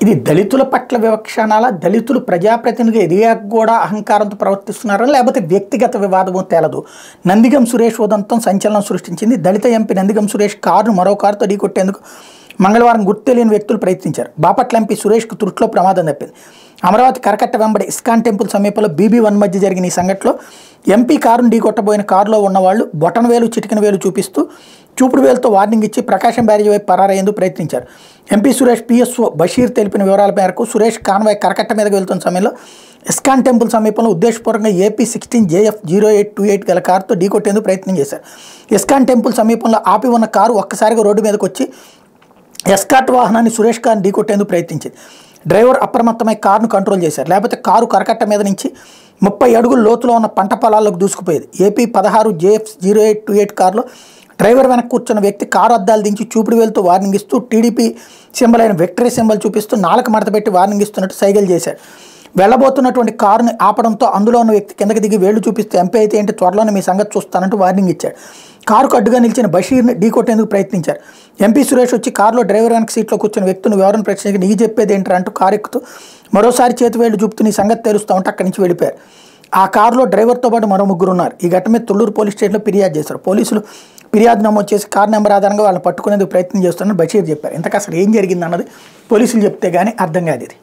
ఇది దళితుల పట్ల వివక్షణాల, దళితులు ప్రజాప్రతినిధి ఎదిగాక కూడా అహంకారంతో ప్రవర్తిస్తున్నారని, లేకపోతే వ్యక్తిగత వివాదము తేలదు. నందిగం సురేష్ ఉదంతం సంచలనం సృష్టించింది. దళిత ఎంపీ నందిగం సురేష్ కారును మరో కారుతో ఢీకొట్టేందుకు మంగళవారం గుర్తు తెలియని వ్యక్తులు ప్రయత్నించారు. బాపట్ల ఎంపీ సురేష్కు తుర్ట్లో ప్రమాదం తప్పింది. అమరావతి కరకట్ట వెంబడి ఇస్కాన్ టెంపుల్ సమీపంలో BB1 మధ్య జరిగిన ఈ సంఘటనలో ఎంపీ కారును ఢీకొట్టబోయిన కారులో ఉన్నవాళ్లు బొటన వేలు చిటికిన వేలు చూపిస్తూ చూపుడు వేలుతో వార్నింగ్ ఇచ్చి ప్రకాశం బ్యారేజీ వైపు పరారయ్యేందుకు ప్రయత్నించారు. ఎంపీ సురేష్ PSO బషీర్ తెలిపిన వివరాల మేరకు సురేష్ కాన్వాయ్ కరకట్ట మీదకు వెళ్తున్న సమయంలో ఇస్కాన్ టెంపుల్ సమీపంలో ఉద్దేశపూర్వకంగా AP16JF 0828 గల కారుతో ఢీకొట్టేందుకు ప్రయత్నం చేశారు. ఇస్కాన్ టెంపుల్ సమీపంలో ఆపి ఉన్న కారు ఒక్కసారిగా రోడ్డు మీదకి వచ్చి ఎస్కార్ట్ వాహనాన్ని సురేష్ కారును ఢీకొట్టేందుకు ప్రయత్నించింది. డ్రైవర్ అప్రమత్తమై కారును కంట్రోల్ చేశారు. లేకపోతే కారు కరకట్ట మీద నుంచి 30 అడుగుల లోతులో ఉన్న పంట పొలాల్లోకి దూసుకుపోయేది. AP16JF 0828 కారులో డ్రైవర్ వెనక కూర్చున్న వ్యక్తి కారు అద్దాలు దించి చూపుడు వేలుతో వార్నింగ్ ఇస్తూ టీడీపీ సింబల్ అయిన విక్టరీ సింబల్ చూపిస్తూ నాలుక మడత పెట్టి వార్నింగ్ ఇస్తున్నట్టు సైగలు చేశాడు. వెళ్లబోతున్నటువంటి కారుని ఆపడంతో అందులో ఉన్న వ్యక్తి కిందకి దిగి వేళ్లు చూపిస్తూ ఎంపీ అయితే ఏంటి, త్వరలోనే మీ సంగతి చూస్తానంటూ వార్నింగ్ ఇచ్చాడు. కారుకు అడ్డుగా నిలిచిన బషీర్ని ఢీకొట్టేందుకు ప్రయత్నించారు. ఎంపీ సురేష్ వచ్చి కారులో డ్రైవర్ వెనక సీట్లో కూర్చున్న వ్యక్తిని వివరణ ప్రశ్నించి నీ చెప్పేది ఏంటంటే అంటూ కారు ఎక్కుతూ మరోసారి చేతి వేళ్లు చూపుతూ నీ సంగతి తెలుస్తూ ఉంటే అక్కడి నుంచి వెళ్ళిపోయారు. ఆ కారులో డ్రైవర్తో పాటు మరో ముగ్గురు ఉన్నారు. ఈ ఘటన మీద తుళ్లూరు పోలీస్ స్టేషన్లో ఫిర్యాదు చేశారు. పోలీసులు ఫిర్యాదు నమోదు చేసి కారు నెంబర్ ఆధారంగా వాళ్ళని పట్టుకునేందుకు ప్రయత్నం చేస్తున్నారని బషీర్ చెప్పారు. ఇంతకు అసలు ఏం జరిగిందన్నది పోలీసులు చెప్తే కానీ అర్థం కాదు ఇది.